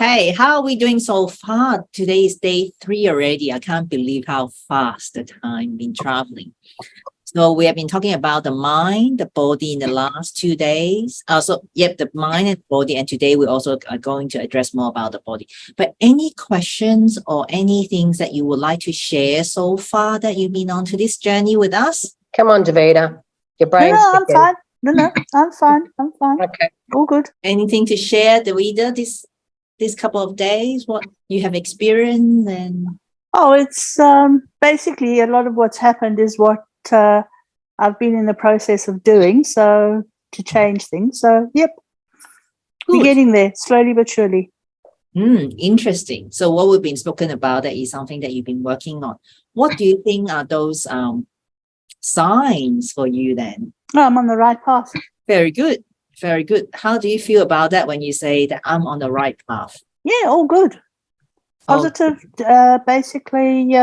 Okay, how are we doing so far? Today is day 3 already. I can't believe how fast the time been traveling. So we have been talking about the mind, the body in the last 2 days. The mind and body, and today we also are going to address more about the body. But any questions or any things that you would like to share so far that you've been on to this journey with us? Come on, Davida. Your brain's I'm fine. No, I'm fine. I'm fine. Okay. All good. Anything to share, Davida, this couple of days, what you have experienced? And Oh, it's basically a lot of what's happened is what I've been in the process of doing. So to change things. So, yep. We're good. getting there slowly but surely. Interesting. So what we've been spoken about that is something that you've been working on. What do you think are those signs for you then? Oh, I'm on the right path. Very good. Very good. How do you feel about that when you say that I'm on the right path? Yeah, all good. Positive. Basically,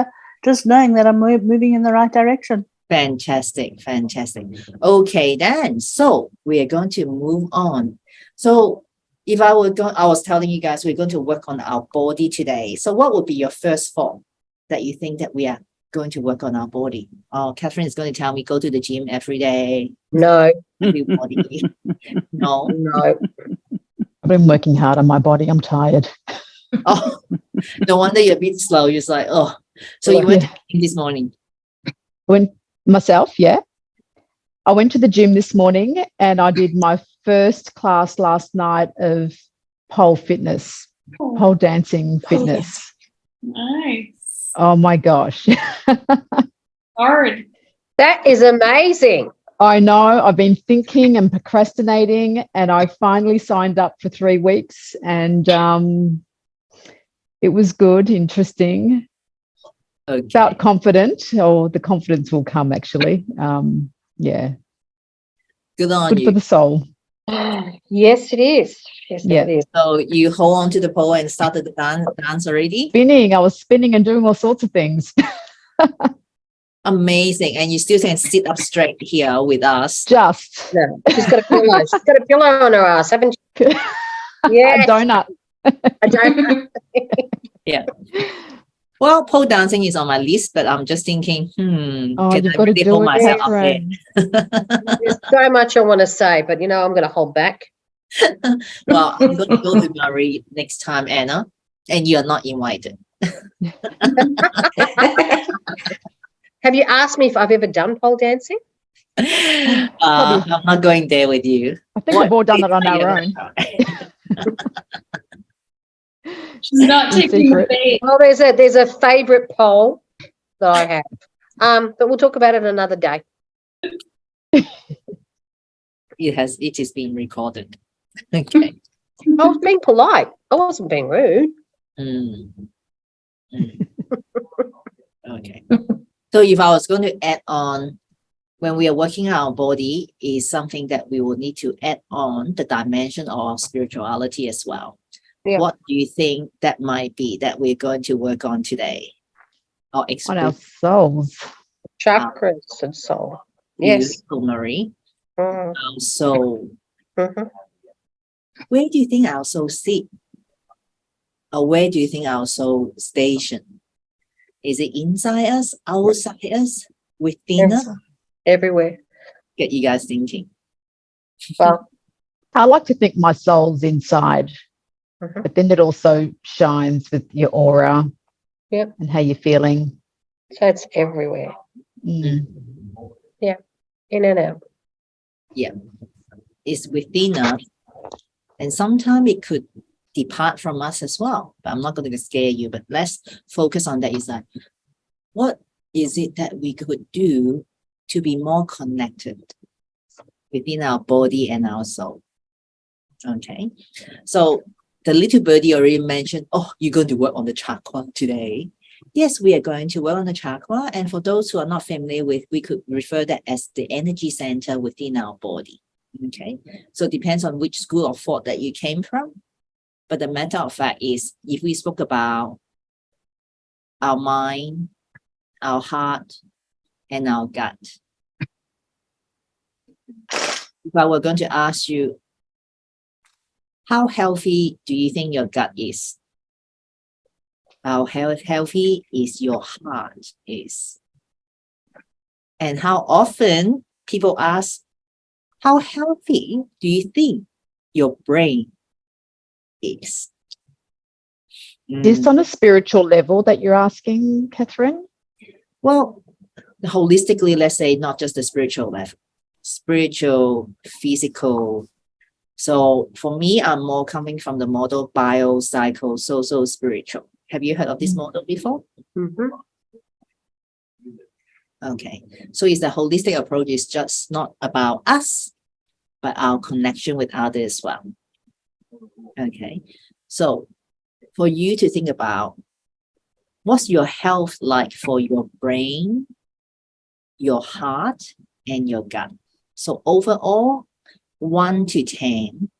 just knowing that I'm moving in the right direction. Fantastic. Okay, then. So we are going to move on. So if I was telling you guys we're going to work on our body today. So what would be your first thought that you think that we are going to work on our body? Oh, Catherine is going to tell me go to the gym every day. No. Everybody. No. I've been working hard on my body. I'm tired. Oh, no wonder you're a bit slow. You're just like, oh. So you went to the gym this morning? Yeah. I went to the gym this morning and I did my first class last night of pole dancing fitness. Nice. Oh my gosh. Hard. That is amazing. I know. I've been thinking and procrastinating and I finally signed up for 3 weeks and it was good, interesting. Okay. Felt confident, or the confidence will come actually. Yeah. Good on Good you. for the soul. Yes, it is. Yes, Yeah. it is. So you hold on to the pole and started the dance already? I was spinning and doing all sorts of things. Amazing. And you still can sit up straight here with us. Just No, she's got a pillow. She's got a pillow on her ass, haven't she? a Yes. donut. I don't. Yeah. Well, pole dancing is on my list, but I'm just thinking, Oh, can you've I got to really do hold it, myself up there? Catherine. There's so much I want to say, but I'm going to hold back. Well, I'm going to go to Marie next time, Anna, and you're not invited. Have you asked me if I've ever done pole dancing? I'm not going there with you. I think we've all done it on our own. She's not In taking the secret. bait. Well, there's a favourite pole that I have, but we'll talk about it another day. It is being recorded. Okay. I was being polite. I wasn't being rude. Okay. So if I was going to add on, when we are working on our body, is something that we will need to add on the dimension of spirituality as well. Yeah. What do you think that might be that we're going to work on today? Or On our explore souls. Chakras and soul. Yes. Marie? Mm, Our soul. mhm. Where do you think our soul sit? Or where do you think our soul station? Is it inside us, outside us, within us? Everywhere. Get you guys thinking. Well, I like to think my soul's inside, Mhm. but then it also shines with your aura. Yep. And how you're feeling. so it's everywhere. Mm. In and out. It's within us. And sometimes it could depart from us as well. But I'm not going to scare you, but let's focus on that. Is like, what is it that we could do to be more connected within our body and our soul? Okay. So the little birdie already mentioned, oh, you're going to work on the chakra today. Yes, we are going to work on the chakra. And for those who are not familiar with, we could refer that as the energy center within our body. Okay. So it depends on which school of thought that you came from. But the matter of fact is, if we spoke about our mind, our heart, and our gut, if I were going to ask you, How healthy do you think your gut is? How healthy is your heart is? And how often people ask, how healthy do you think your brain is? This on a spiritual level that you're asking, Catherine? Well, holistically, let's say not just the spiritual level, spiritual, physical. So for me, I'm more coming from the model bio, psycho, social, spiritual. Have you heard of this model before? Mhm. Okay. So it's the holistic approach is just not about us, but our connection with others as well. Okay. So for you to think about what's your health like for your brain, your heart, and your gut. So overall, 1 to 10,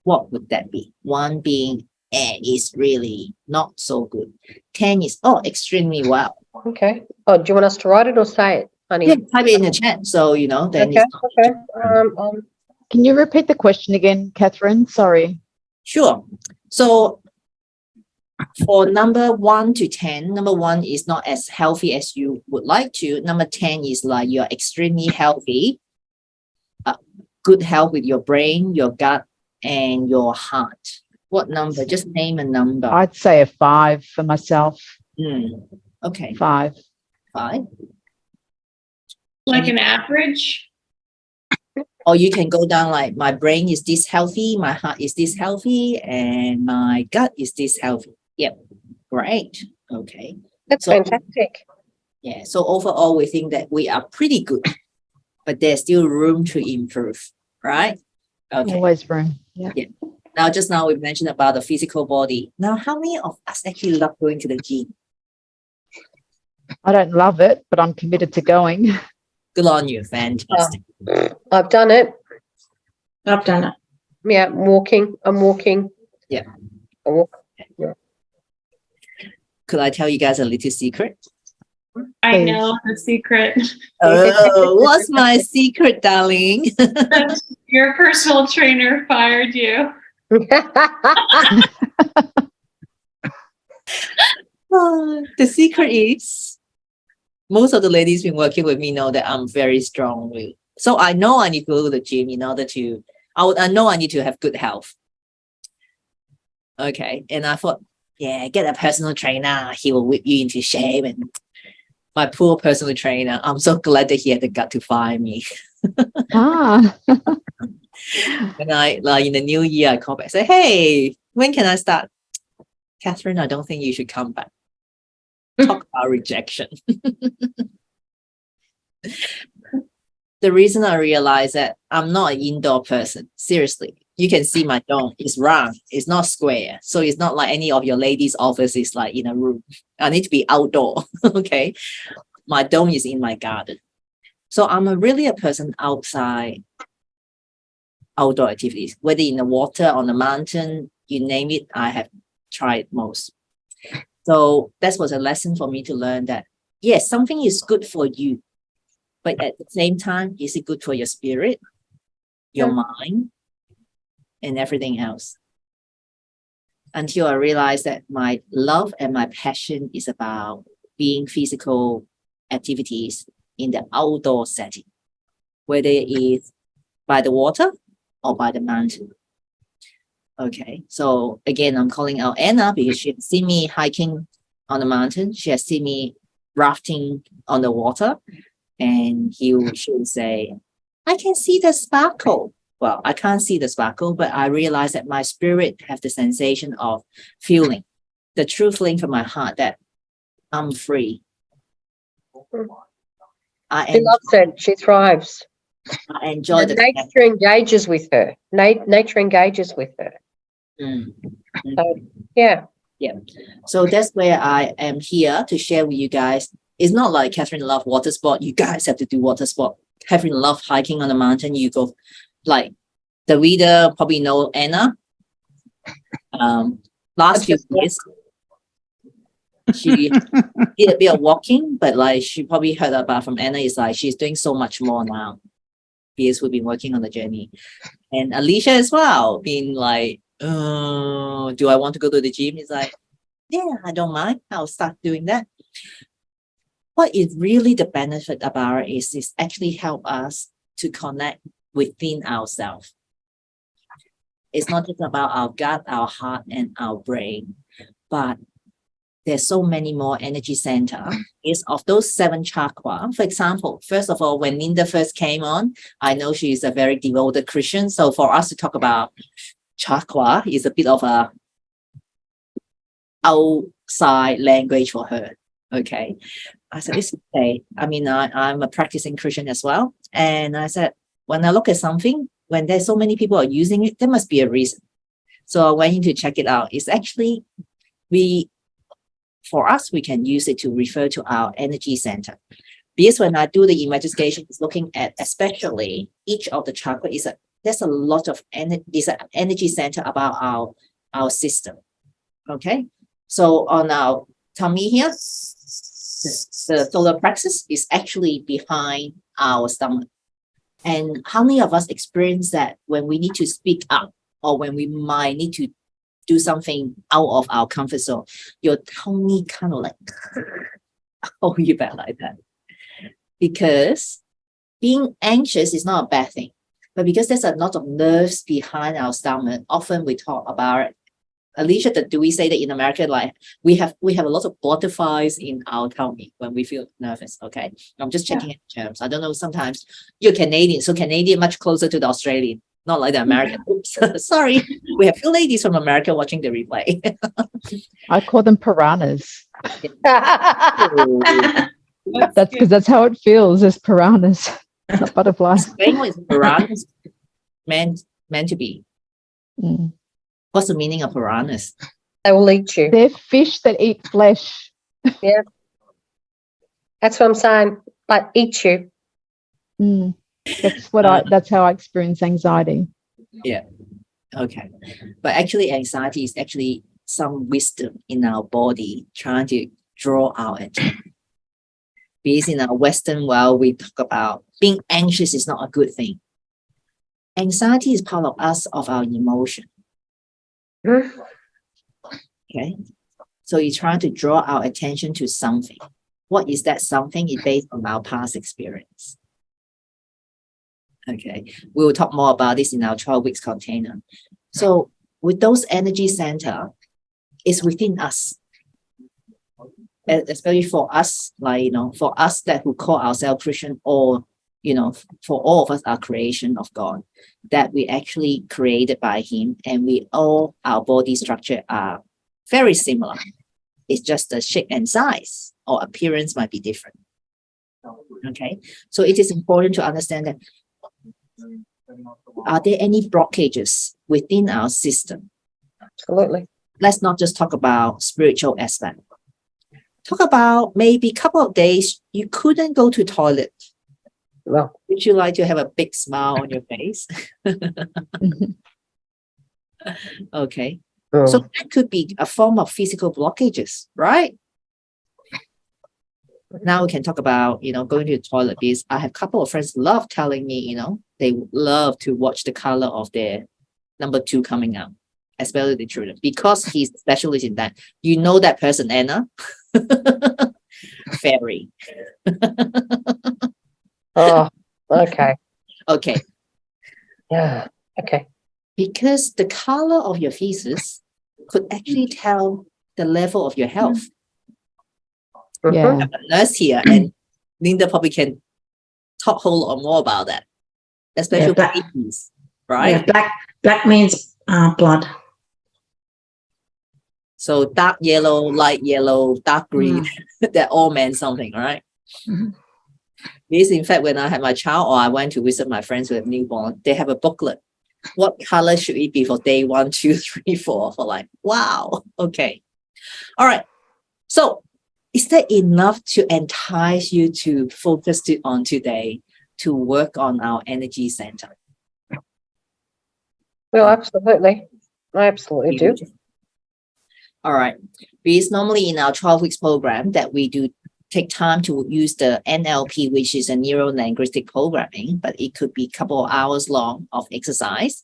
what would that be? 1 being is really not so good. 10 is extremely well. Okay. Oh, do you want us to write it or say it, honey? Yeah, type it in the chat. So then Okay. it's not Okay. Can you repeat the question again, Catherine? Sorry. sure. So for number 1 to 10, number 1 is not as healthy as you would like to. Number 10 is like you're extremely healthy, good health with your brain, your gut, and your heart. What number? Just name a number. I'd say a 5 for myself. Okay, 5. 5. Like an average? Or you can go down like my brain is this healthy, my heart is this healthy, and my gut is this healthy. Yep, great. Okay. That's So- fantastic. Yeah, so overall, we think that we are pretty good, but there's still room to improve, right? Okay. Always room. Yeah. Just now we mentioned about the physical body. Now, how many of us actually love going to the gym? I don't love it, but I'm committed to going. Good on you, fantastic. I've done it. I've done it. Yeah, I'm walking. Yeah. I walk. Could I tell you guys a little secret? I Please. know the secret. Oh, what's my secret, darling? Your personal trainer fired you. The secret is most of the ladies been working with me know that I'm very strong willed. So I know I need to go to the gym in order to, I know I need to have good health. Okay. And I thought, yeah, get a personal trainer. He will whip you into shape. And my poor personal trainer, I'm so glad that he had the gut to fire me. Ah, And I, like in the new year, I call back, say, hey, when can I start? Catherine, I don't think you should come back. Talk about rejection. The reason I realized that I'm not an indoor person, seriously, you can see my dome. It's round. It's not square. So it's not like any of your ladies' office is like in a room. I need to be outdoor. Okay. My dome is in my garden. So I'm really a person outside outdoor activities, whether in the water, on the mountain, you name it, I have tried most. So that was a lesson for me to learn that, yes, something is good for you, but at the same time, is it good for your spirit, your mind, and everything else? Until I realized that my love and my passion is about being physical activities in the outdoor setting, whether it is by the water or by the mountain. Okay, so again, I'm calling out Anna because she has seen me hiking on the mountain. She has seen me rafting on the water, and she would say, I can see the sparkle. Well, I can't see the sparkle, but I realize that my spirit have the sensation of feeling, the true feeling from my heart that I'm free. She loves it. She thrives. I enjoy the Nature engages with her. Nature engages with her. Mm. So, yeah. So that's where I am here to share with you guys. It's not like Catherine love water sport. You guys have to do water sport. Catherine love hiking on the mountain. You go, like the reader probably know Anna. Last few years, she did a bit of walking, but like she probably heard about from Anna is like she's doing so much more now. because we've been working on the journey. And Alicia as well, being like, do I want to go to the gym? It's like, yeah, I don't mind. I'll start doing that. What is really the benefit about it is actually help us to connect within ourselves. It's not just about our gut, our heart, and our brain, but there's so many more energy center. Is of those 7 chakra. For example, first of all, when Linda first came on, I know she is a very devoted Christian. So for us to talk about chakra is a bit of a outside language for her. Okay. I said, it's okay. I mean, I'm a practicing Christian as well. And I said, when I look at something, when there's so many people are using it, there must be a reason. So I went in to check it out. It's actually, for us, we can use it to refer to our energy center. Because when I do the investigation, it's looking at especially each of the chakra there's a lot of energy center about our system. Okay. So on our tummy here, the solar plexus is actually behind our stomach. And how many of us experience that when we need to speak up or when we might need to do something out of our comfort zone, your tummy kind of like hold you back like that? Because being anxious is not a bad thing, but because there's a lot of nerves behind our stomach, often we talk about it. Alicia, do we say that in America, like we have a lot of butterflies in our tummy when we feel nervous? Okay, I'm just checking terms. I don't know. Sometimes you're Canadian, so Canadian much closer to the Australian, not like the American. Oops, sorry, we have 2 ladies from America watching the replay. I call them piranhas. That's That's good. because that's how it feels as piranhas, not butterflies. Explain what is piranhas meant to be. Mm. What's the meaning of piranhas? They will eat you. They're fish that eat flesh. That's what I'm saying. Like eat you. Mm. That's how I experience anxiety. Okay, but actually anxiety is actually some wisdom in our body trying to draw our attention. Because in our Western world, we talk about being anxious is not a good thing. Anxiety is part of us, of our emotion. Mhm. Okay, so you're trying to draw our attention to something. What is that something? It's based on our past experience. Okay, we will talk more about this in our 12 weeks container. So with those energy center, it's within us. Especially for us, like, for us that who call ourselves Christian, or, for all of us are creation of God, that we actually created by Him, and our body structure are very similar. It's just the shape and size or appearance might be different. Okay, so it is important to understand that are there any blockages within our system? Absolutely. Let's not just talk about spiritual aspect. Talk about maybe a couple of days you couldn't go to toilet. Well, Would you like to have a big smile on your face? Okay. So that could be a form of physical blockages, right? Now we can talk about, going to the toilet, because I have a couple of friends love telling me, they love to watch the color of their number 2 coming out, especially the children, because he's a specialist in that. You know that person, Anna? Fairy. oh, okay. Okay. Yeah. Okay. Because the color of your feces could actually tell the level of your health. Yeah. A nurse here, and Linda probably can talk whole lot more about that, especially black- babies, right? Yeah, black means blood. So dark yellow, light yellow, dark green, that all meant something, right? Mhm. Because in fact, when I had my child, or I went to visit my friends with a newborn, they have a booklet. What color should it be for day 1, 2, 3, 4? For like, wow, okay. All right. So is that enough to entice you to focus on today, to work on our energy center? Well, absolutely. I absolutely do. All right. Because normally in our 12 weeks program that we do take time to use the NLP, which is a neuro linguistic programming, but it could be a couple of hours long of exercise.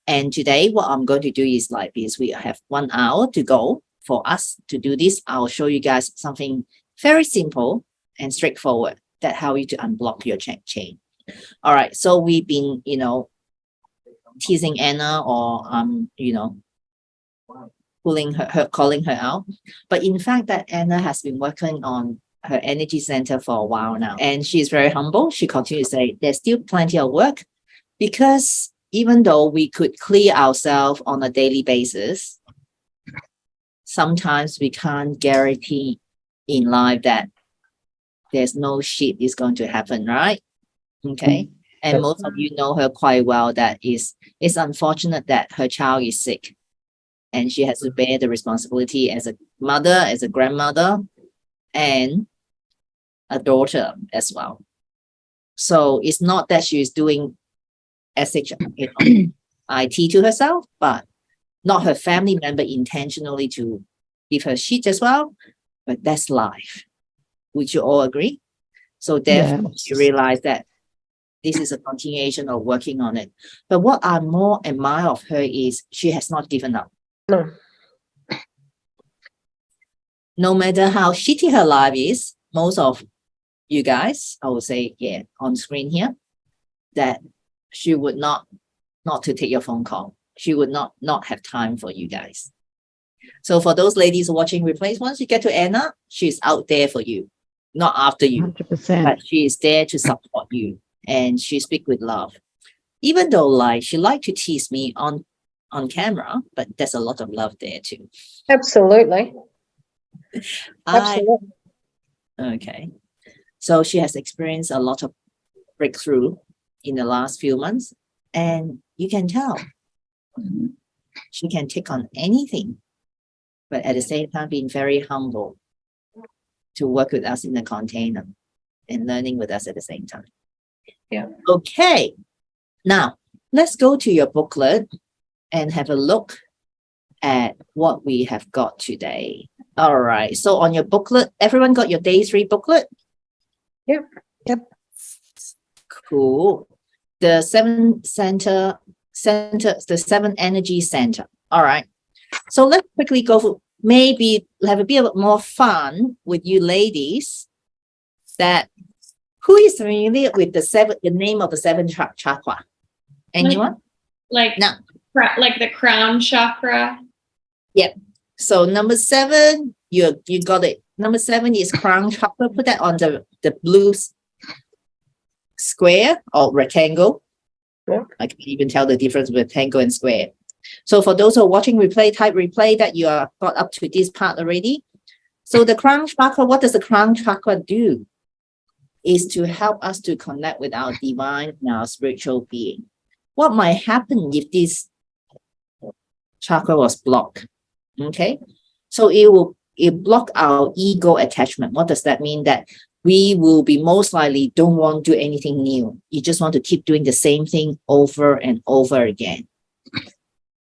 And today, what I'm going to do is like this: we have 1 hour to go for us to do this. I'll show you guys something very simple and straightforward that how you to unblock your chain. All right. So we've been, teasing Anna or calling her out. But in fact, that Anna has been working on her energy center for a while now. And she's very humble. She continues to say there's still plenty of work, because even though we could clear ourselves on a daily basis, sometimes we can't guarantee in life that there's no shit is going to happen, right? Okay. And most of you know her quite well. That it's unfortunate that her child is sick and she has to bear the responsibility as a mother, as a grandmother, and a daughter as well. So it's not that she's doing SHIT to herself, but not her family member intentionally to give her shit as well. But that's life. Would you all agree? So therefore, you realize that this is a continuation of working on it. But what I more admire of her is she has not given up. No. No matter how shitty her life is, most of you guys, I would say, on screen here, that she would not to take your phone call. She would not have time for you guys. So for those ladies watching replays, once you get to Anna, she's out there for you, not after you, 100%. but she is there to support you, and she speaks with love. Even though she liked to tease me on camera, but there's a lot of love there too. Absolutely. Absolutely. Okay. So she has experienced a lot of breakthrough in the last few months, and you can tell she can take on anything, but at the same time being very humble to work with us in the container and learning with us at the same time. Yeah. Okay. Now, let's go to your booklet and have a look at what we have got today. All right. So on your booklet, everyone got your day 3 booklet? Yep. Yep. Cool. The 7 energy center. All right. So let's quickly go for, maybe have a bit more fun with you ladies. That who is familiar with the name of the 7th chakra? Anyone? Like No. Like the crown chakra. So number 7, you got it. Number 7 is crown chakra. Put that on the blue square or rectangle. Yeah. I can even tell the difference between rectangle and square. So for those who are watching replay, type replay that you are got up to this part already. So the crown chakra, what does the crown chakra do? Is to help us to connect with our divine and our spiritual being. What might happen if this chakra was blocked? Okay, so it block our ego attachment. What does that mean? That we will be most likely don't want to do anything new. You just want to keep doing the same thing over and over again.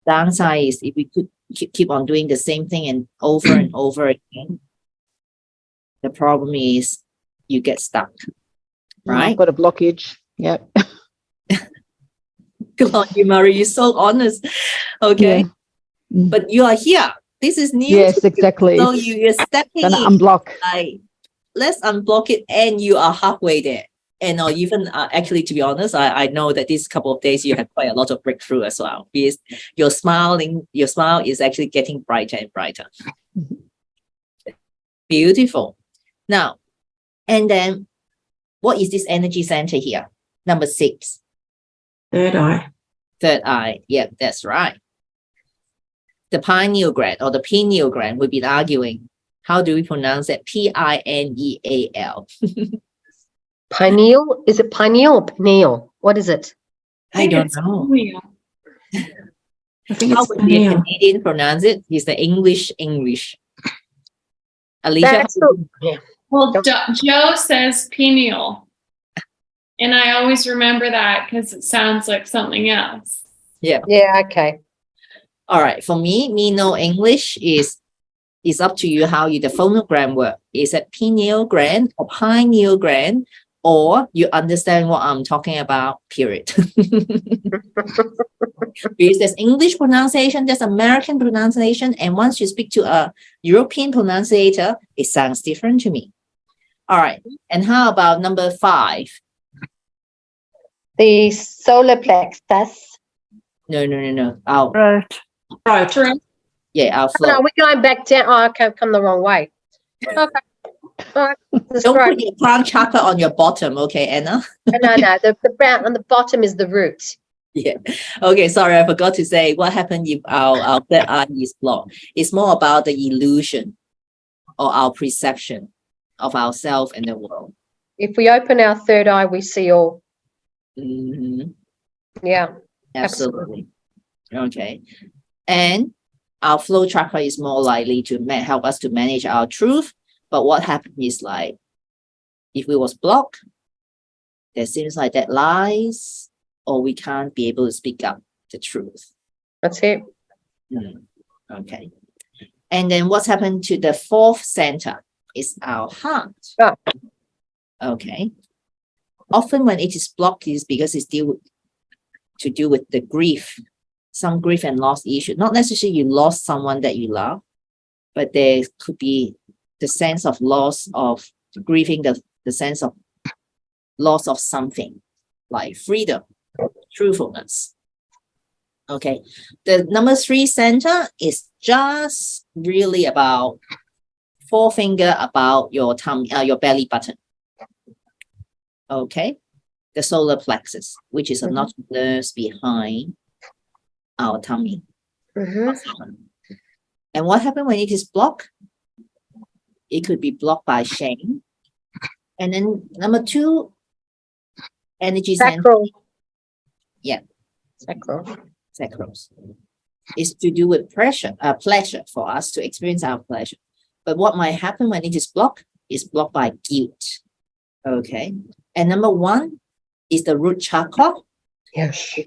Downside is if we could keep on doing the same thing and over again, the problem is you get stuck, right? I've got a blockage. Yep. Come on, you Marie, you're so honest. Okay, Yeah. but you are here. This is new. Yes, exactly. So you're stepping Gonna in. unblock. Let's unblock it, and you are halfway there. And even actually, to be honest, I know that this couple of days you had quite a lot of breakthrough as well. Because your smile is actually getting brighter and brighter. Beautiful. Now, and then what is this energy center here? Number 6. Third eye. Third eye. Yep, that's right. The pineal gland or the pineal gland, we've been arguing. How do we pronounce it? Pineal. Pineal? Is it pineal or pineal? What is it? I don't it's know. real. I think How it's would the pineal. Canadian pronounce it? Is the English. Alicia, That's the, Well, Joe says pineal. And I always remember that because it sounds like something else. yeah, okay. all right. For me know English is It's up to you how you the phonogram work. Is it pineal gland or pineal gland, or you understand what I'm talking about, period. Because there's English pronunciation, there's American pronunciation, and once you speak to a European pronunciator, it sounds different to me. All right. And how about number 5? The solar plexus. No. Our Right. Right. Throat. our Oh, flow. no, we're going back down. Oh, okay, I've come the wrong way. Okay. All right. That's Don't right. put your crown chakra on your bottom, okay, Anna? No. The brown on the bottom is the root. Yeah. Okay, sorry, I forgot to say what happened if our third eye is blocked. It's more about the illusion or our perception of ourselves and the world. If we open our third eye, we see all. Mhm. Yeah. Absolutely. Okay. And our flow chakra is more likely to help us to manage our truth. But what happened is like, if we was blocked, there seems like that lies, or we can't be able to speak up the truth. That's it. Okay. And then what's happened to the 4th center is our heart. Ah. Okay. Often when it is blocked, it is because it's to do with the grief, some grief and loss issue. Not necessarily you lost someone that you love, but there could be the sense of loss of grieving, the sense of loss of something like freedom, truthfulness. Okay. The number 3 center is just really about forefinger about your tummy, your belly button. Okay. The solar plexus, which is a knot of nerves behind our tummy. And what happens when it is blocked? It could be blocked by shame. And then number 2, energy center. Sacral. Yeah. Sacral. Sacrals. Is to do with pleasure for us to experience our pleasure. But what might happen when it is blocked by guilt. Okay. And number 1 is the root chakra. Yes.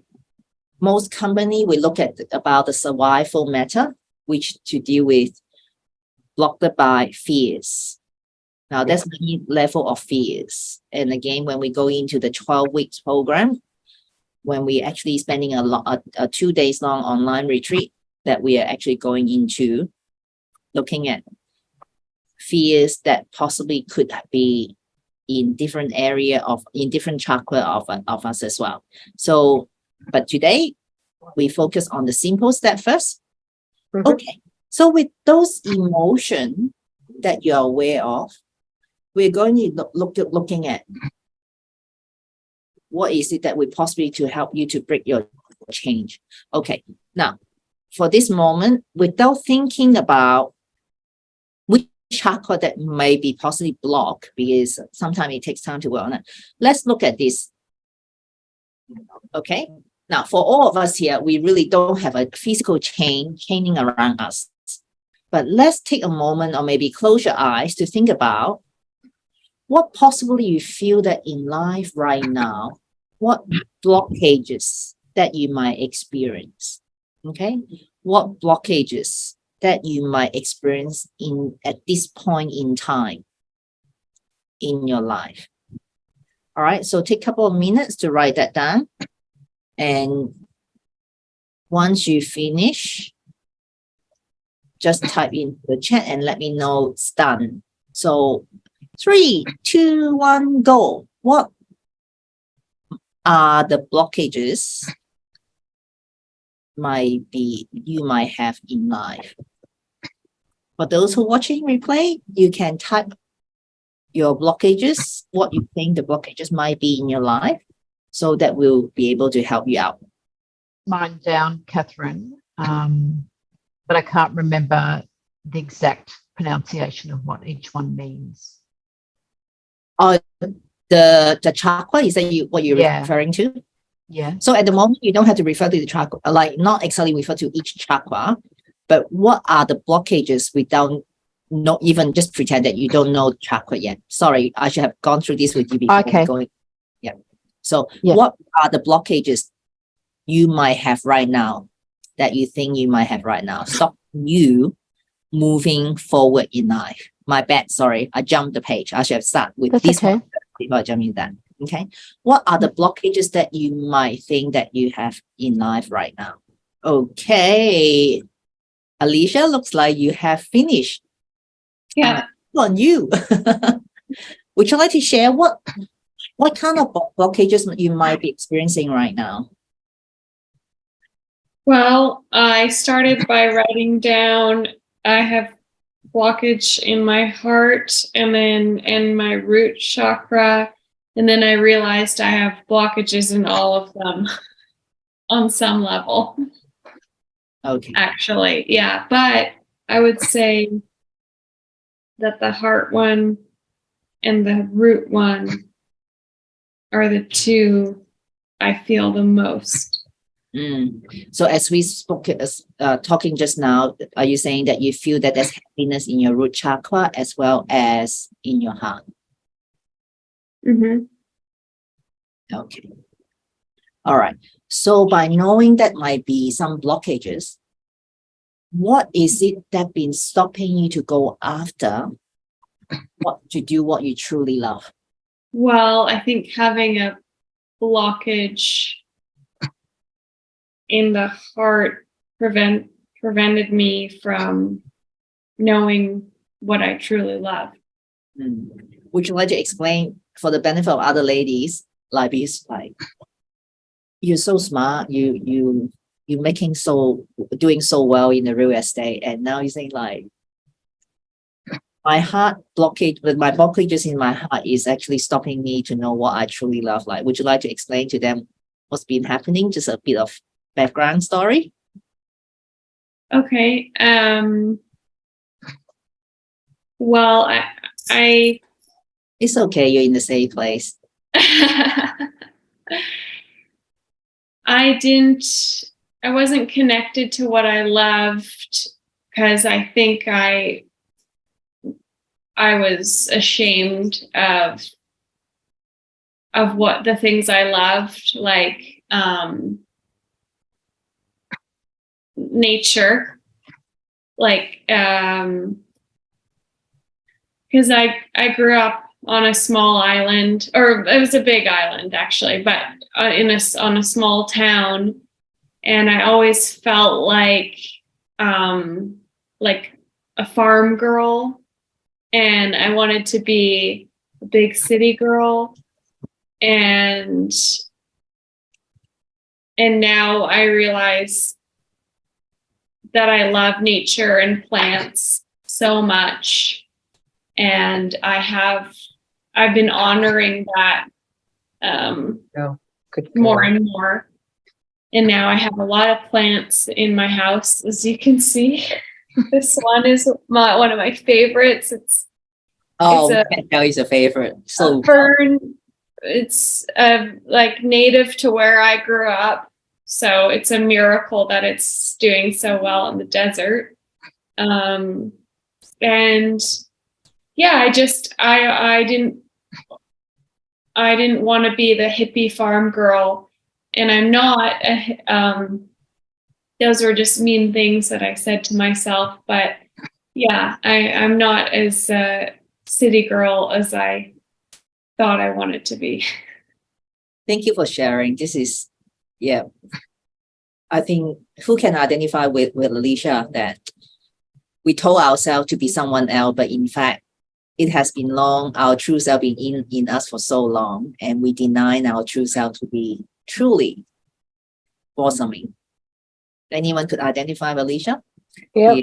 Most company we look at about the survival matter, which to deal with blocked by fears. Now that's the level of fears. And again, when we go into the 12 weeks program, when we actually spending a 2 days long online retreat, that we are actually going into looking at fears that possibly could be in different in different chakra of us as well. So, but today we focus on the simple step first. Okay. So with those emotions that you're aware of, we're going to looking at what is it that we possibly to help you to break your change. Okay. Now, for this moment, without thinking about which chakra that may be possibly blocked, because sometimes it takes time to work on it. Let's look at this. Okay. Now, for all of us here, we really don't have a physical chaining around us. But let's take a moment or maybe close your eyes to think about what possibly you feel that in life right now, what blockages that you might experience. Okay. What blockages that you might experience at this point in time in your life. All right. So take a couple of minutes to write that down. And once you finish, just type in the chat and let me know it's done. So 3, 2, 1, go. What are the blockages you might have in life? For those who are watching replay, you can type your blockages, what you think the blockages might be in your life, so that we'll be able to help you out. Mine down, Catherine, but I can't remember the exact pronunciation of what each one means. Oh, the chakra, is that what you're Yeah. referring to? Yeah. So at the moment, you don't have to refer to the chakra, like not exactly refer to each chakra, but what are the blockages without not even just pretend that you don't know the chakra yet. Sorry, I should have gone through this with you before Okay. going. Yeah. So Yeah. what are the blockages you might have right now that you think you might have right now? Stop you moving forward in life? My bad, sorry, I jumped the page. I should have started with That's this okay. one before jumping that. Okay. What are the blockages that you might think that you have in life right now? Okay. Alicia, looks like you have finished. Yeah. On you. Would you like to share what kind of blockages you might be experiencing right now? Well, I started by writing down I have blockage in my heart and then in my root chakra. And then I realized I have blockages in all of them on some level, Okay. actually. Yeah. But I would say that the heart one and the root one are the two I feel the most. So as we spoke, talking just now, are you saying that you feel that there's happiness in your root chakra as well as in your heart? Mm-hmm. Okay. All right. So by knowing that might be some blockages, what is it that been stopping you to go after to do what you truly love? Well, I think having a blockage in the heart prevented me from knowing what I truly love. Would you like to explain for the benefit of other ladies, like because like you're so smart, you're doing so well in the real estate, and now you're saying like my heart blockage, but my blockages in my heart is actually stopping me to know what I truly love. Like, would you like to explain to them what's been happening? Just a bit of background story. Okay. Well, I It's okay. You're in the safe place. I wasn't connected to what I loved because I think I was ashamed of what the things I loved, like nature, like because I grew up on a small island, or it was a big island actually, but on a small town, and I always felt like a farm girl, and I wanted to be a big city girl, and now I realize that I love nature and plants so much, and I've been honoring that Good more girl. and more. And now I have a lot of plants in my house, as you can see. This one is one of my favorites. It's I can tell it's a favorite. So a fern. It's like native to where I grew up. So it's a miracle that it's doing so well in the desert. And yeah, I didn't want to be the hippie farm girl, and I'm not. Those were just mean things that I said to myself. But yeah, I'm not as a city girl as I thought I wanted to be. thank you for sharing. This is, yeah, I think who can identify with Alicia that we told ourselves to be someone else, but in fact, it has been long, our true self been in us for so long, and we deny our true self to be truly blossoming. Anyone could identify with Alicia? Yep. Yeah.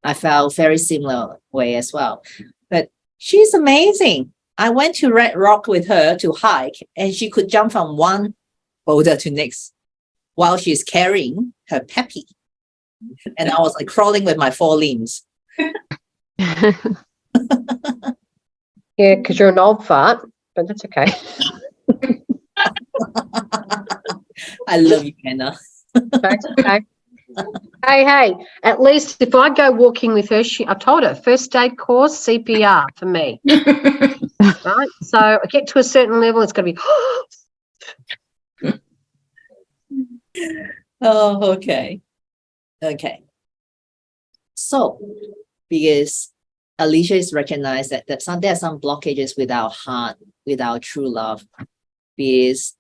I felt very similar way as well. But she's amazing. I went to Red Rock with her to hike, and she could jump from one boulder to next while she's carrying her peppy. And I was like crawling with my 4 limbs. Yeah, because you're an old fart, but that's okay. I love you, Anna. That's okay. Hey, at least if I go walking with her, I've told her, first aid course, CPR for me. Right? So I get to a certain level, it's going to be, Oh, okay. Okay. So, because Alicia is recognized that there are some blockages with our heart, with our true love, because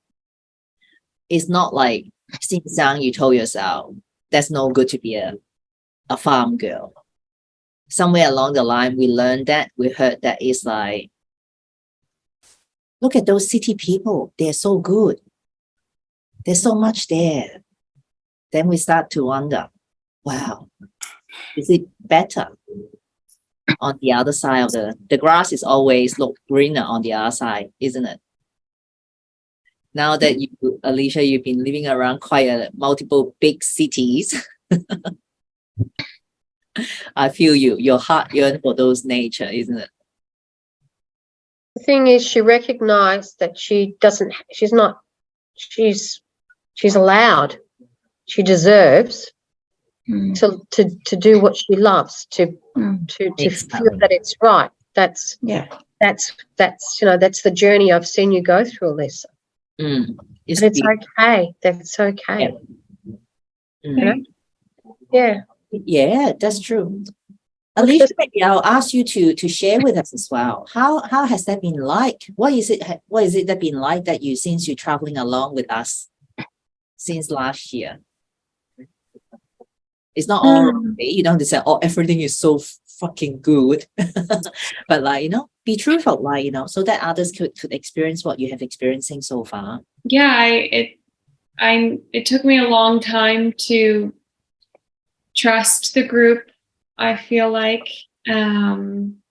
it's not like since young you told yourself that's no good to be a farm girl. Somewhere along the line, we learned that, we heard that it's like, look at those city people, they're so good. There's so much there. Then we start to wonder, wow, is it better on the other side of the grass is always look greener on the other side, isn't it? Now that you, Alicia, you've been living around quite multiple big cities, I feel your heart yearns for those nature, isn't it? The thing is, she recognized that she's allowed, she deserves Mm. to do what she loves, to feel Exactly. that it's right. That's Yeah. that's the journey I've seen you go through, Alyssa. It's And it's beautiful. okay. That's okay. Yeah. Thank Yeah. Yeah, that's true. Well, Alicia, just- maybe I'll ask you to share with us as well. How has that been like? What is it that been like that since you're traveling along with us since last year? It's not all okay. You don't have to say, oh, everything is so fucking good. But like, be truthful, like, so that others could experience what you have experiencing so far. Yeah, it took me a long time to trust the group, I feel like, and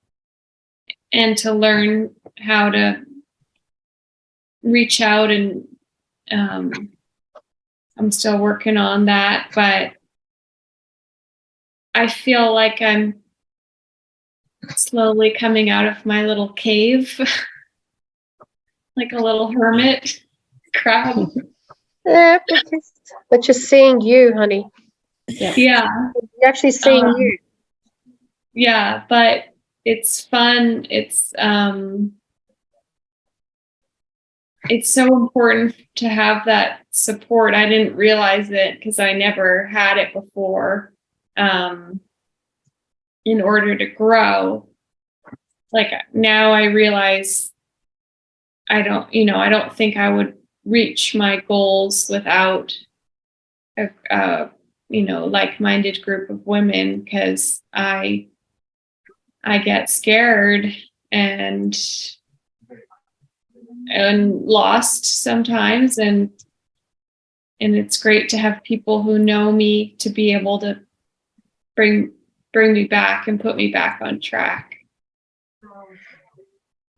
to learn how to reach out, and I'm still working on that, but I feel like I'm slowly coming out of my little cave, like a little hermit crab. Yeah, but just seeing you, honey. Yeah. You're actually seeing you. Yeah, but it's fun. It's so important to have that support. I didn't realize it because I never had it before. In order to grow, like now I realize I don't think I would reach my goals without a like-minded group of women, because I get scared and lost sometimes, and it's great to have people who know me to be able to bring me back and put me back on track.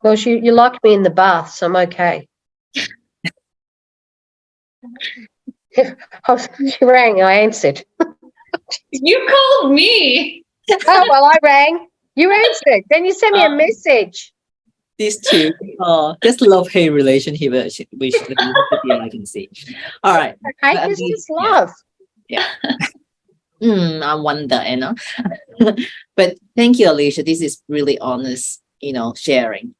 Well, you locked me in the bath, so I'm okay. She rang, I answered. You called me. Oh, well, I rang. You answered. Then you sent me a message. These two, just love-hate relationship, which I can see. All right. Okay, But it's Alicia- just love. I wonder, But thank you, Alicia. This is really honest, sharing.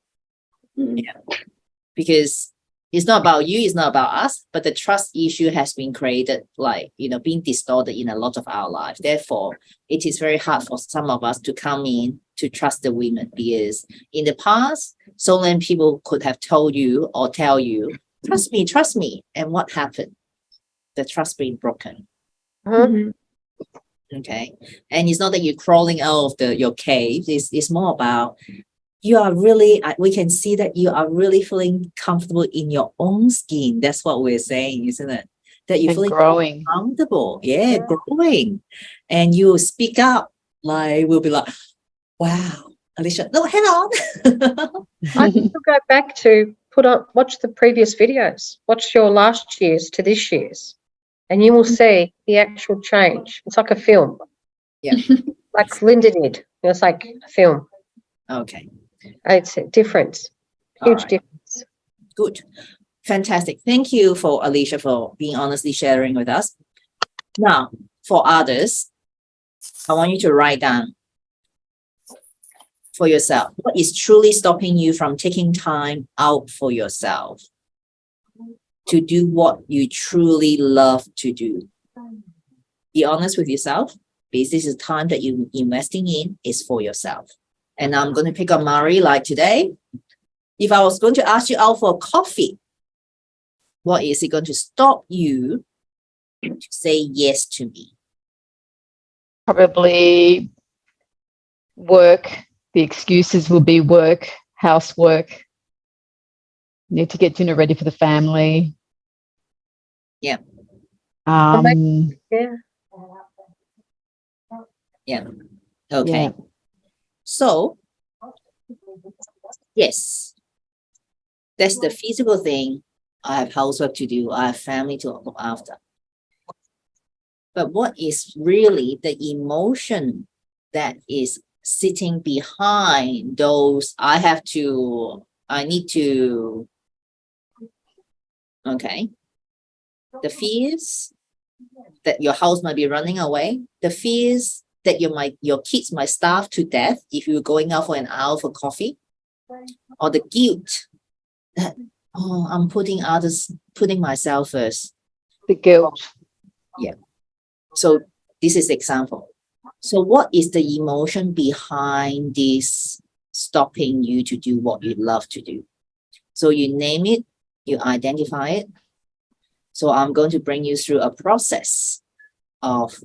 Yeah. Because it's not about you, it's not about us, but the trust issue has been created, like, being distorted in a lot of our lives. Therefore, it is very hard for some of us to come in to trust the women, because in the past, so many people could have told you or tell you, trust me. And what happened? The trust being broken. Mhm. Okay. And it's not that you're crawling out of your cave. It's more about you are really, we can see that you are really feeling comfortable in your own skin. That's what we're saying, isn't it? That you're And feeling growing. comfortable. Yeah, growing. And you speak up, like, we'll be like, wow, Alicia, no, hang on. I think you'll go back to watch the previous videos. Watch your last year's to this year's, and you will see the actual change. It's like a film. Yeah. Like Linda did. It's like a film. Okay. It's a difference. All Huge right. difference. Good. Fantastic. Thank you for Alicia for being honestly sharing with us. Now, for others, I want you to write down for yourself what is truly stopping you from taking time out for yourself to do what you truly love to do. Be honest with yourself. because this is time that you're investing in is for yourself. And I'm going to pick on Marie like today. If I was going to ask you out for coffee, what is it going to stop you to say yes to me? Probably work. The excuses will be work, housework. Need to get dinner ready for the family. Yeah. Yeah. Okay. Yeah. So, yes, that's the physical thing. I have housework to do. I have family to look after. But what is really the emotion that is sitting behind those? I need to, okay. The fears that your house might be running away, the fears that your kids might starve to death if you're going out for an hour for coffee, or the guilt that, oh, I'm putting myself first. The guilt. So this is example. So what is the emotion behind this stopping you to do what you love to do? So you name it, you identify it. So I'm going to bring you through a process of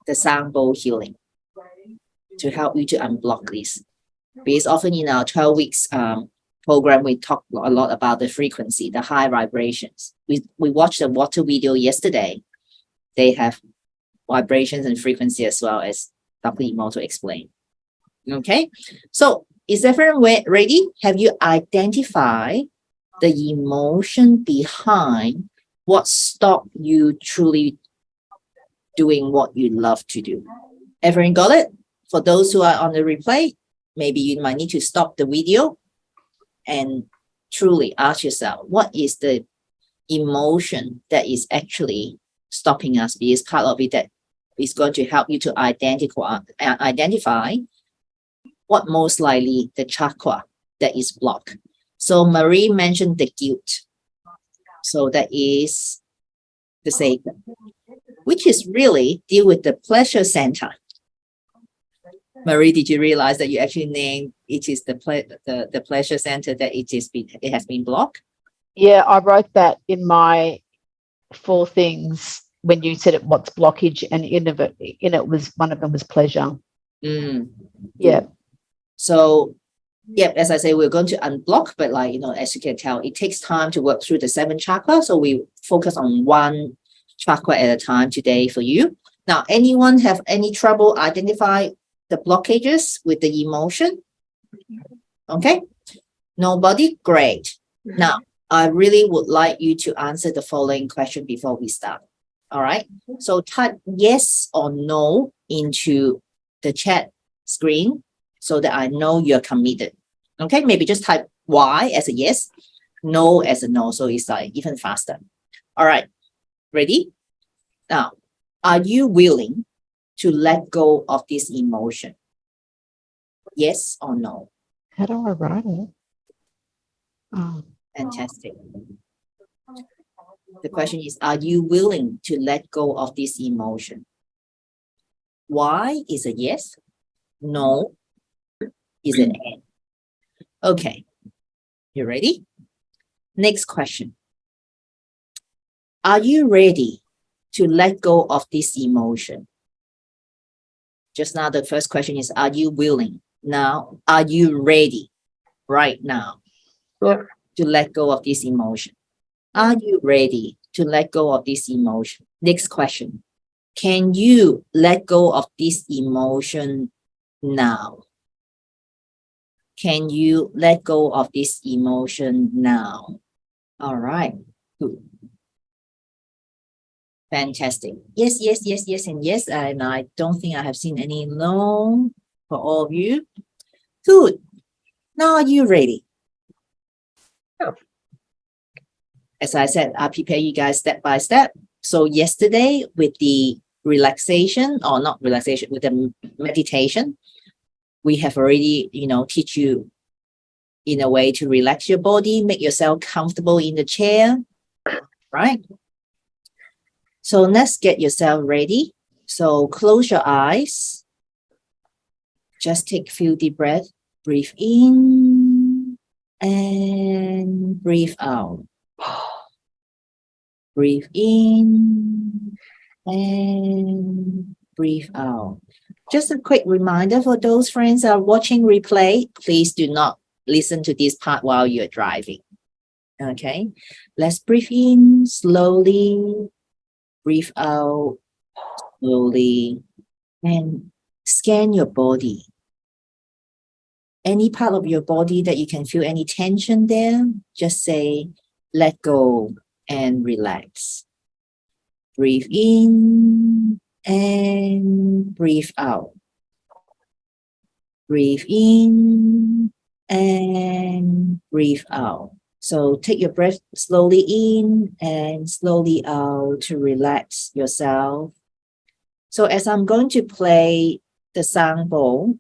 the sound bowl healing to help you to unblock this. Because often in our 12 weeks program, we talk a lot about the frequency, the high vibrations. We watched the water video yesterday. They have vibrations and frequency as well, as Dr. Emoto explained. Okay, so is everyone ready? Have you identified the emotion behind what stopped you truly doing what you love to do? Everyone got it? For those who are on the replay, maybe you might need to stop the video and truly ask yourself, what is the emotion that is actually stopping us? Because part of it that is going to help you to identify what most likely the chakra that is blocked. So Marie mentioned the guilt. So that is the sacred, which is really deal with the pleasure center. Marie, did you realize that you actually named it is the pleasure center that it has been blocked? Yeah, I wrote that in my 4 things when you said it, what's blockage, and in it was one of them was pleasure. Yeah. So, yeah, as I say, we're going to unblock, but as you can tell, it takes time to work through the 7 chakras. So we focus on 1 chakra at a time today for you. Now, anyone have any trouble identify the blockages with the emotion? Okay. Nobody? Great. Now, I really would like you to answer the following question before we start. All right. So type yes or no into the chat screen so that I know you're committed. Okay. Maybe just type Y as a yes, no as a no. So it's even faster. All right. Ready? Now, are you willing to let go of this emotion? Yes or no? How do I write it? Oh. Fantastic. The question is, are you willing to let go of this emotion? Why is a yes? No is an and. Okay. You ready? Next question. Are you ready to let go of this emotion? Just now, the first question is, are you willing? Now, are you ready right now to let go of this emotion? Are you ready to let go of this emotion? Next question. Can you let go of this emotion now? Can you let go of this emotion now? All right. Good. Fantastic. Yes, yes, yes, yes, and yes. And I don't think I have seen any no for all of you. Good. Now are you ready? As I said, I prepare you guys step by step. So yesterday with the relaxation, or not relaxation, with the meditation, we have already, teach you in a way to relax your body, make yourself comfortable in the chair, right? So let's get yourself ready So close your eyes. Just take a few deep breaths. Breathe in and breathe out. Breathe in and breathe out. Just a quick reminder for those friends that are watching replay, please do not listen to this part while you're driving. Okay, let's breathe in slowly, breathe out slowly, and scan your body. Any part of your body that you can feel any tension there, just say, let go and relax. Breathe in and breathe out. Breathe in and breathe out. So take your breath slowly in and slowly out to relax yourself. So as I'm going to play the sound bowl,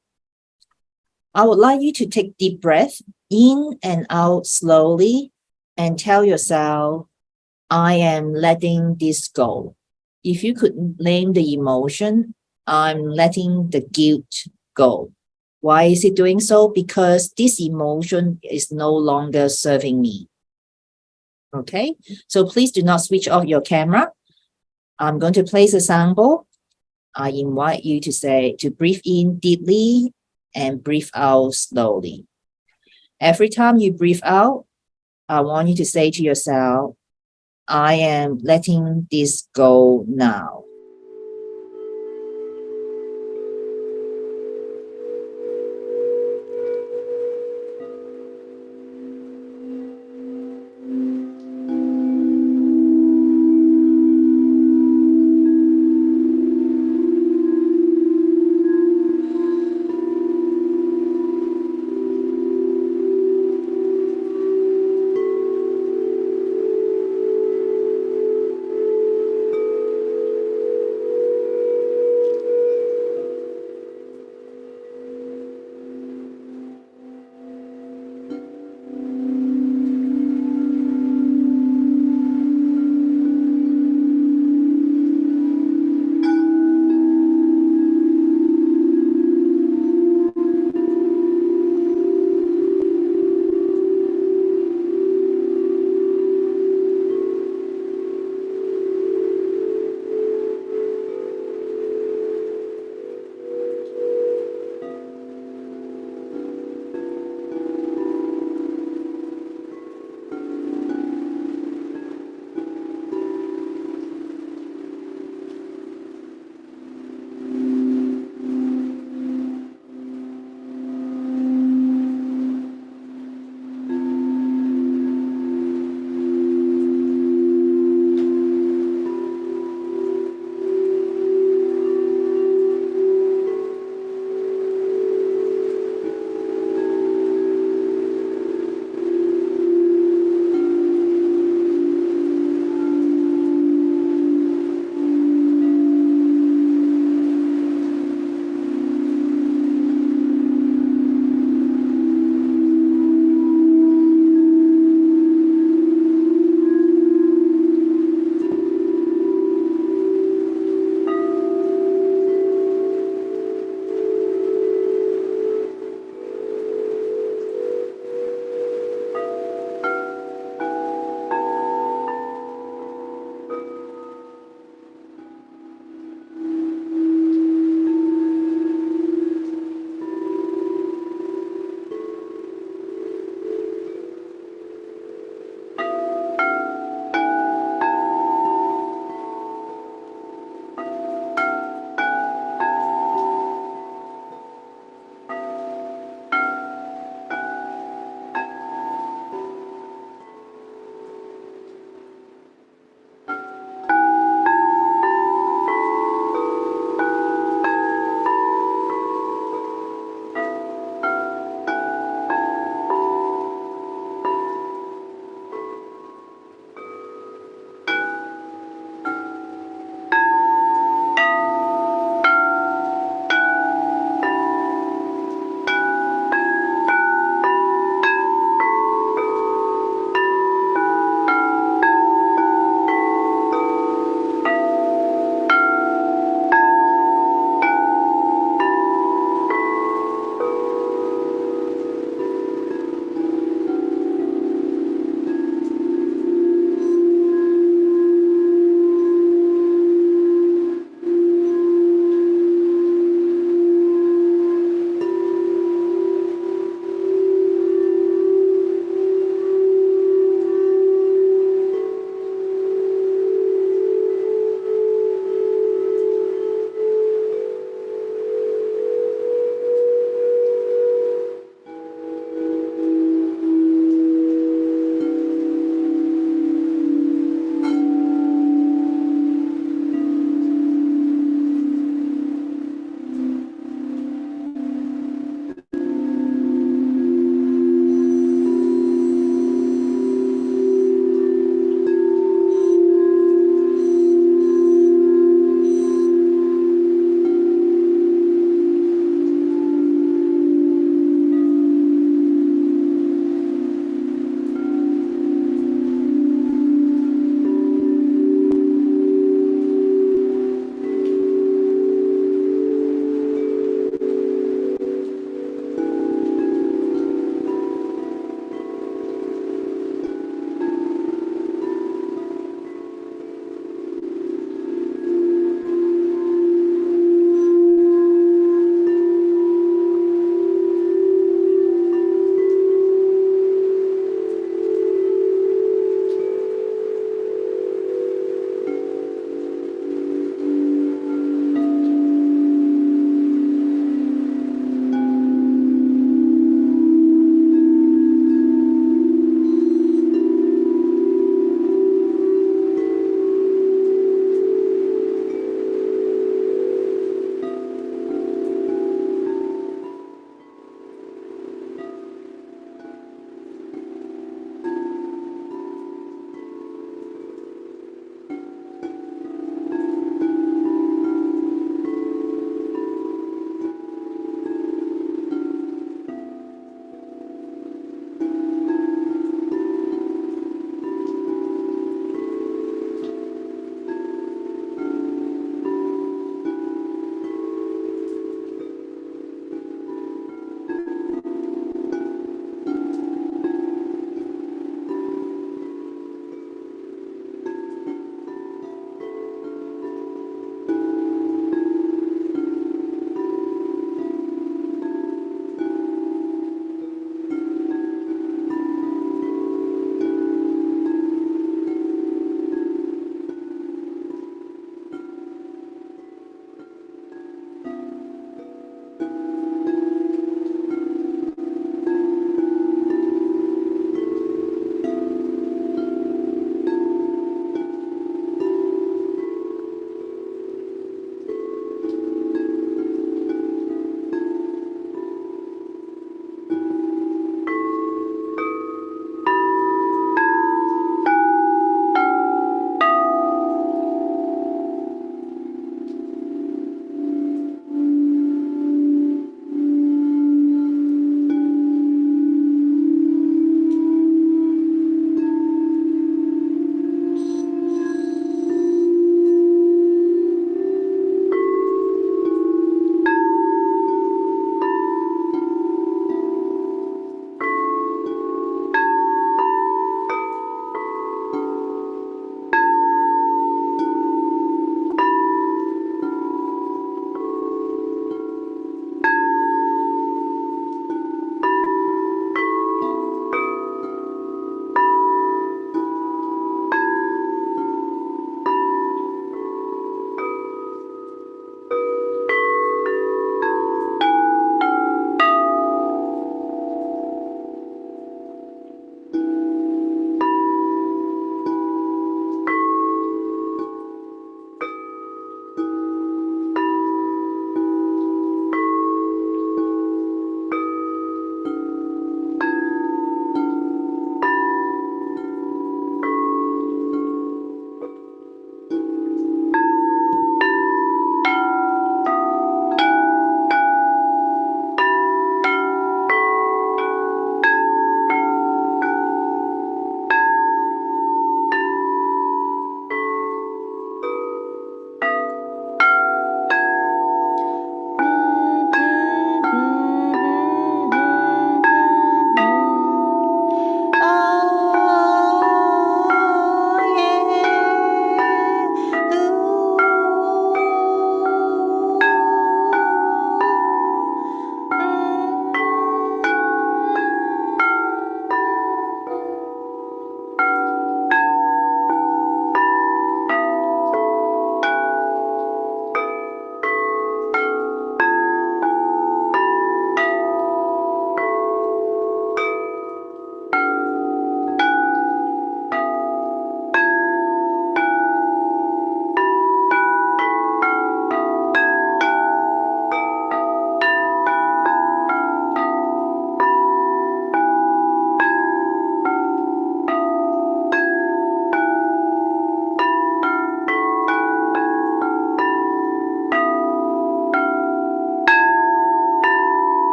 I would like you to take deep breath in and out slowly and tell yourself, I am letting this go. If you could name the emotion, I'm letting the guilt go. Why is it doing so? Because this emotion is no longer serving me. Okay, so please do not switch off your camera. I'm going to place a sample. I invite you to breathe in deeply and breathe out slowly. Every time you breathe out, I want you to say to yourself, I am letting this go now.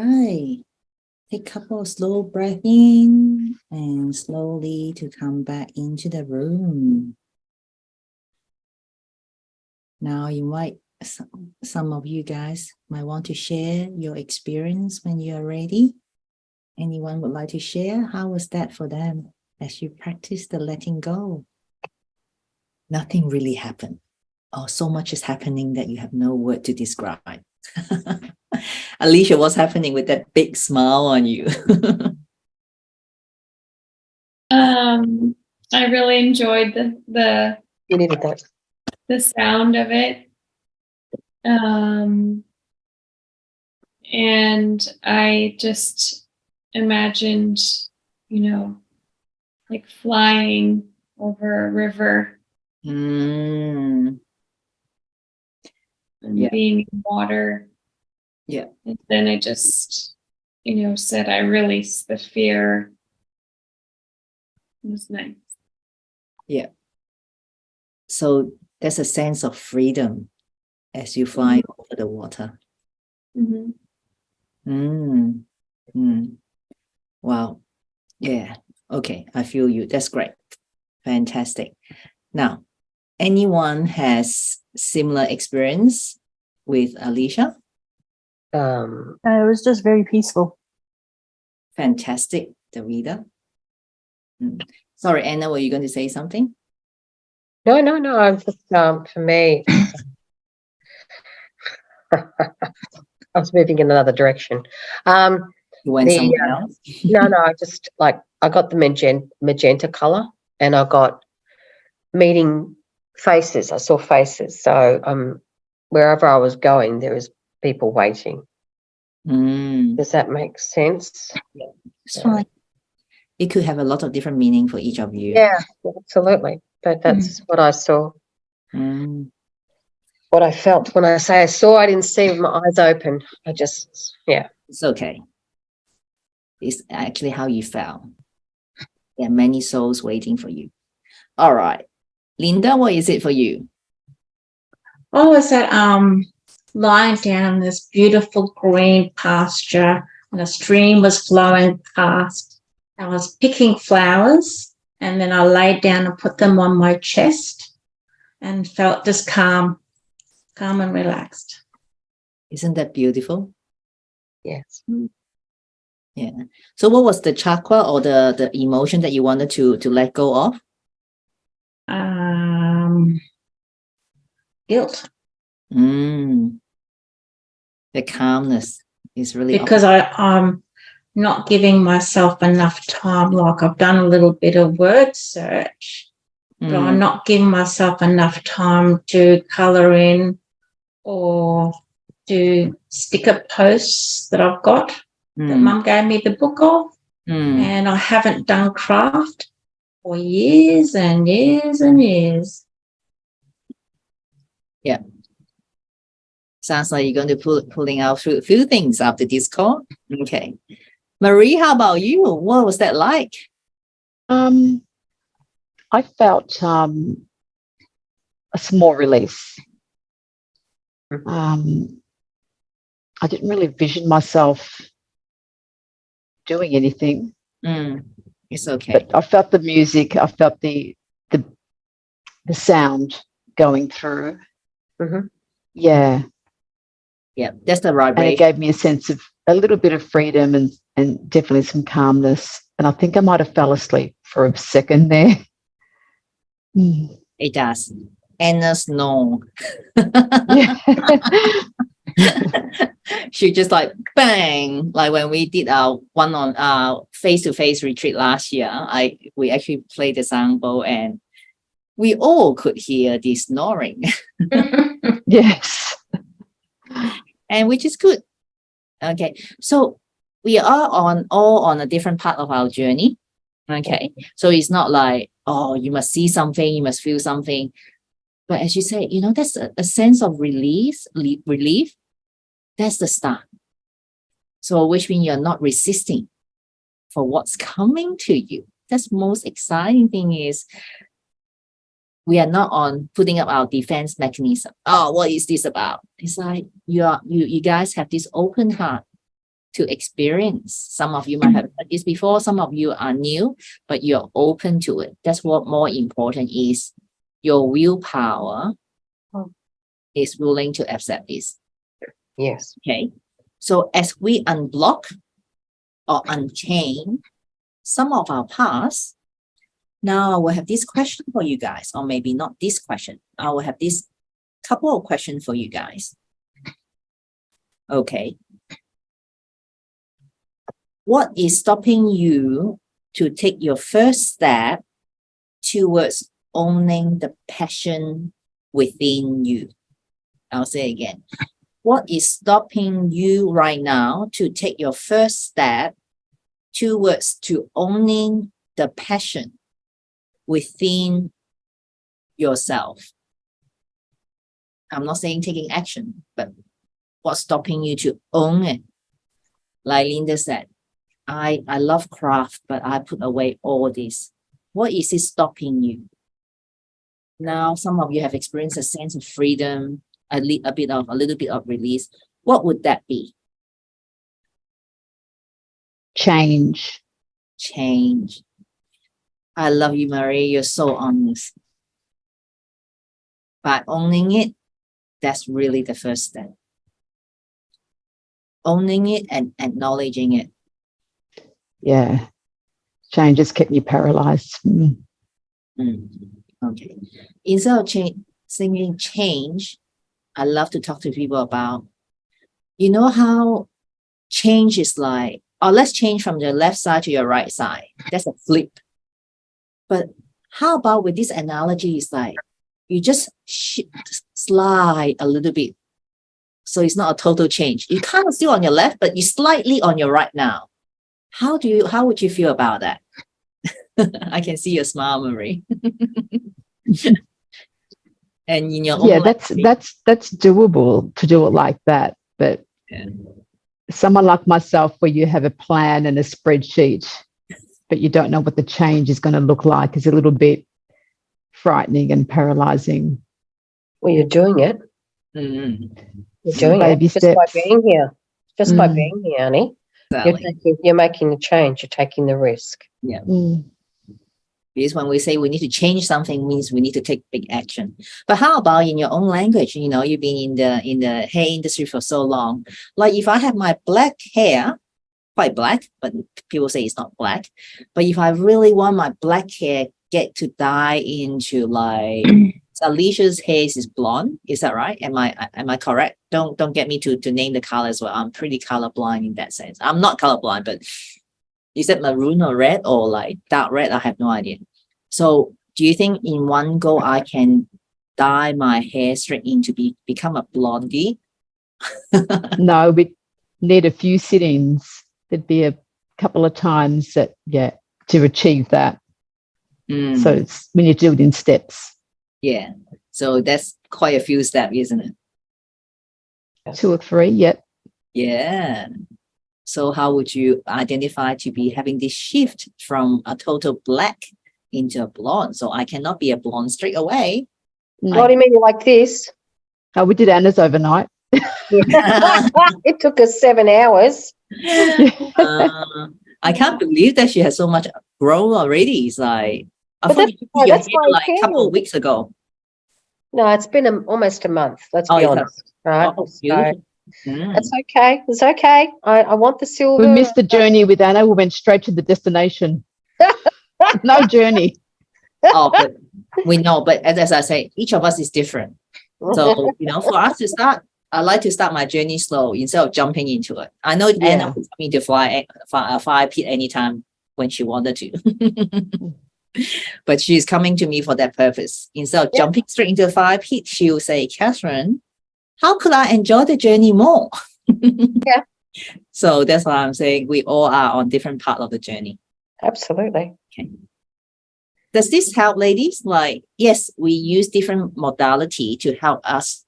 right. Take a couple of slow breath in and slowly to come back into the room. Now you might, some of you guys might want to share your experience when you are ready. Anyone would like to share? How was that for them as you practice the letting go? Nothing really happened. Oh, so much is happening that you have no word to describe. Alicia, what's happening with that big smile on you? I really enjoyed the You needed that. the sound of it. And I just imagined, like flying over a river Mm, and Yeah. being in water. Yeah. And then I just, said I released the fear. It was nice. so there's a sense of freedom as you fly over the water. Mm-hmm. Mm, mm. Wow. Yeah. Okay. I feel you. That's great. Fantastic. Now, anyone has similar experience with Alicia? It was just very peaceful. Fantastic, Davida. Sorry, Anna, were you going to say something? No. I'm just for me. I was moving in another direction. You went The, somewhere else? No, I just I got the magenta color, and I got meeting faces. I saw faces. So wherever I was going, there was people waiting. Mm, Does that make sense? it's fine. It could have a lot of different meaning for each of you. Yeah, absolutely. But that's what I saw. Mm, What I felt. When I say I saw, I didn't see with my eyes open. I just, it's okay. It's actually how you felt. There are many souls waiting for you. All right. Linda, what is it for you? I was at lying down in this beautiful green pasture, and a stream was flowing past. I was picking flowers, and then I laid down and put them on my chest and felt just calm and relaxed. Isn't that beautiful? yes. Yeah. So what was the chakra or the emotion that you wanted to let go of? Guilt, The calmness is really because I'm not giving myself enough time. Like, I've done a little bit of word search, but I'm not giving myself enough time to colour in or do sticker posts that I've got that Mum gave me the book of. And I haven't done craft for years and years and years. Yeah. Sounds like you're going to pulling out a few things after this call. Okay. Marie, how about you? What was that like? I felt a small release. I didn't really vision myself doing anything. It's okay. But I felt the music. I felt the sound going through. Mhm. Yeah. Yeah, that's the And vibration. it gave me a sense of a little bit of freedom and definitely some calmness. And I think I might have fell asleep for a second there. It does. Anna's no. Yeah. She just like bang, like when we did our one on face-to-face retreat last year, we actually played the sound bowl and we all could hear the snoring. Yes. And which is good. Okay. So we are all on a different part of our journey. Okay. So it's not like, oh, you must see something, you must feel something. But as you say, that's a sense of relief. That's the start. So which means you're not resisting for what's coming to you. That's the most exciting thing is we are not on putting up our defense mechanism. Oh, what is this about? It's like you guys have this open heart to experience. Some of you might have done this before, some of you are new, but you're open to it. That's what more important is. Your willpower is willing to accept this. Yes. Okay. So as we unblock or unchain some of our past, now I will have this question for you guys, or maybe not this question. I will have this couple of questions for you guys. Okay. What is stopping you to take your first step towards owning the passion within you? I'll say again. What is stopping you right now to take your first step towards to owning the passion within yourself? I'm not saying taking action, but what's stopping you to own it? Like Linda said, I love craft, but I put away all this. What is it stopping you? Now, some of you have experienced a sense of freedom, a little bit of release. What would that be? Change. Change. I love you, Marie. You're so honest. By owning it, that's really the first step. Owning it and acknowledging it. Yeah. Change has kept me paralyzed. Okay. Instead of saying change, I love to talk to people about, you know how change is like, let's change from the left side to your right side. That's a flip. But how about with this analogy, is like, you just slide a little bit. So it's not a total change. You kind of still on your left, but you're slightly on your right now. How would you feel about that? I can see your smile, Marie. And in your own that's doable to do it like that. But someone like myself, where you have a plan and a spreadsheet, but you don't know what the change is going to look like, is a little bit frightening and paralyzing. Well, you're doing it. Mm-hmm. You're doing Baby it just by steps. being here. Just by being here, Annie. You're making the change. You're taking the risk. Yeah. Mm. Because when we say we need to change something, means we need to take big action. But how about in your own language? You know, you've been in the hair industry for so long. Like if I have my black hair, quite black, but people say it's not black. But if I really want my black hair get to dye into like Alicia's hair is blonde, is that right? Am I correct? Don't get me to name the color as well. I'm pretty colorblind in that sense. I'm not colorblind, but is it maroon or red or like dark red? I have no idea. So do you think in one go I can dye my hair straight into become a blondie? No, we need a few sit-ins. There'd be a couple of times that, to achieve that. So we need to do it in steps. Yeah. So that's quite a few steps, isn't it? 2 or 3, yep. Yeah. So how would you identify to be having this shift from a total black into a blonde? So I cannot be a blonde straight away. What do you mean like this? Oh, we did Anna's overnight. It took us 7 hours. I can't believe that she has so much grown already. It's like, I But thought that's you why- did your that's hair why like a couple too. of weeks ago. No, it's been almost a month. Let's be it's honest. Right? Oh, So beautiful. Mm. that's okay. It's okay. I want the silver. We missed the journey with Anna. We went straight to the destination. No journey. But we know, but as I say, each of us is different. So, for us to start, I like to start my journey slow instead of jumping into it. I know Anna would me to fly pit anytime when she wanted to. But she's coming to me for that purpose. Instead of jumping straight into the fire pit, she'll say, Catherine, how could I enjoy the journey more? Yeah. So that's why I'm saying we all are on different part of the journey. Absolutely. Okay. Does this help, ladies? Like, yes, we use different modality to help us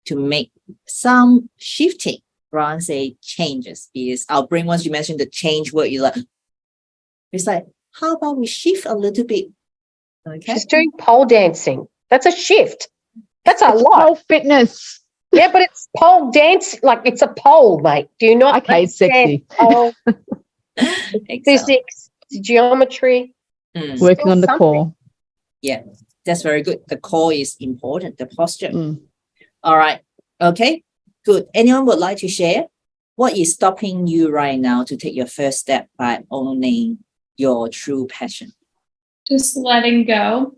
to make some shifting rather than say changes. Because our brain, once you mention the change word, it's like, how about we shift a little bit? Okay. She's doing pole dancing. That's a shift. That's a It's lot. pole fitness. Yeah, but it's pole dance, like it's a pole, mate. Do you not Okay, it's understand sexy. pole Excellent. physics, geometry? Mm, Working on the something. core. that's very good. The core is important, the posture. Mm. All right. Okay, good. Anyone would like to share? What is stopping you right now to take your first step by owning your true passion? Just letting go.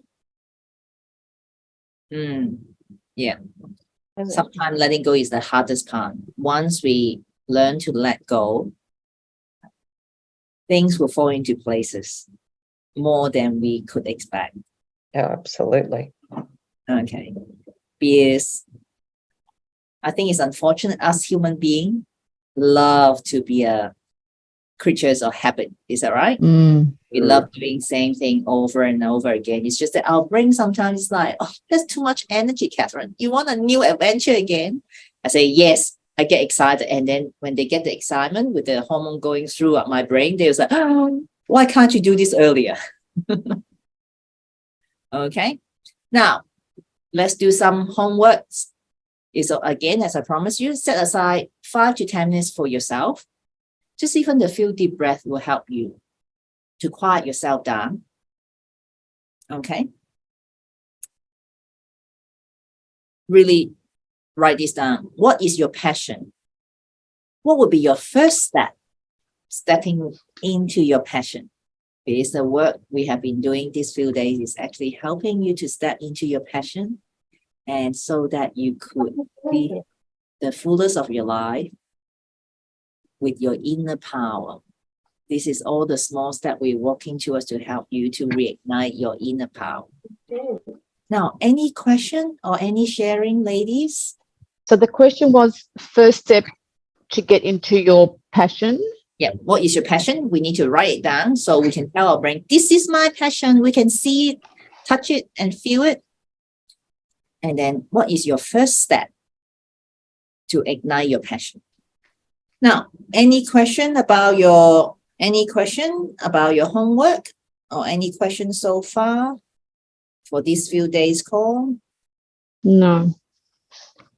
Mm, sometimes letting go is the hardest part. Once we learn to let go, things will fall into places more than we could expect. Oh, absolutely. Okay. Because I think it's unfortunate us human beings love to be creatures of habit. Is that right? Mm. We love doing same thing over and over again. It's just that our brain sometimes is like, oh, there's too much energy, Catherine. You want a new adventure again? I say, yes, I get excited. And then when they get the excitement with the hormone going through my brain, they was like, oh, why can't you do this earlier? Okay. Now, let's do some homework. So again, as I promised you, set aside 5 to 10 minutes for yourself. Just even a few deep breaths will help you to quiet yourself down. Okay. Really write this down. What is your passion? What would be your first step stepping into your passion? Because the work we have been doing these few days is actually helping you to step into your passion, and so that you could be the fullest of your life with your inner power. This is all the small steps we're walking towards to help you to reignite your inner power. Now, any question or any sharing, ladies? So the question was first step to get into your passion. Yeah, what is your passion? We need to write it down so we can tell our brain, this is my passion. We can see it, touch it, and feel it. And then what is your first step to ignite your passion? Now, any question about your homework or any questions so far for these few days call? No.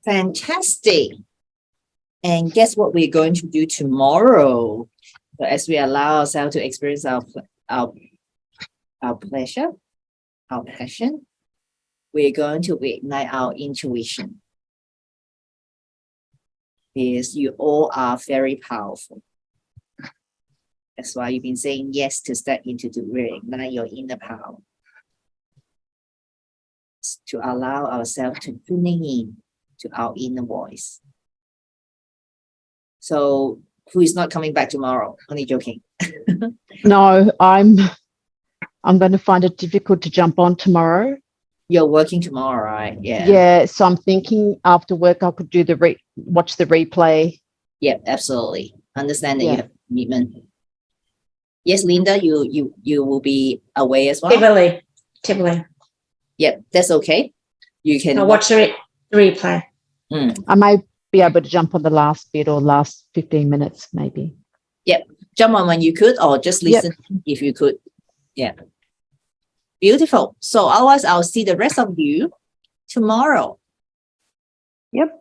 Fantastic. And guess what we're going to do tomorrow? So as we allow ourselves to experience our pleasure, our passion, we're going to reignite our intuition. Because you all are very powerful. That's why you've been saying yes to step into to reignite your inner power. To allow ourselves to tuning in to our inner voice. So who is not coming back tomorrow? Only joking. No, I'm going to find it difficult to jump on tomorrow. You're working tomorrow, right? Yeah. Yeah, so I'm thinking after work I could do watch the replay. Yeah, absolutely. Understand that Yeah. you have commitment. Yes, Linda, you will be away as well. Tivoli. Yep, that's okay. You can I'll watch the replay. I may be able to jump on the last bit or last 15 minutes maybe. jump on when you could, or just listen if you could. Yeah. Beautiful. So otherwise, I'll see the rest of you tomorrow. Yep.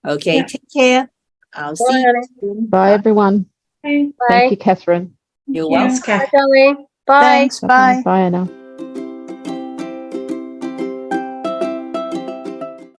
Okay, Yeah. take care. I'll see you soon. Bye everyone. Bye. Bye. Thank you, Catherine. You're Yeah. welcome. It's Kath. Bye, darling. Bye. Thanks. Bye. Bye, Anna.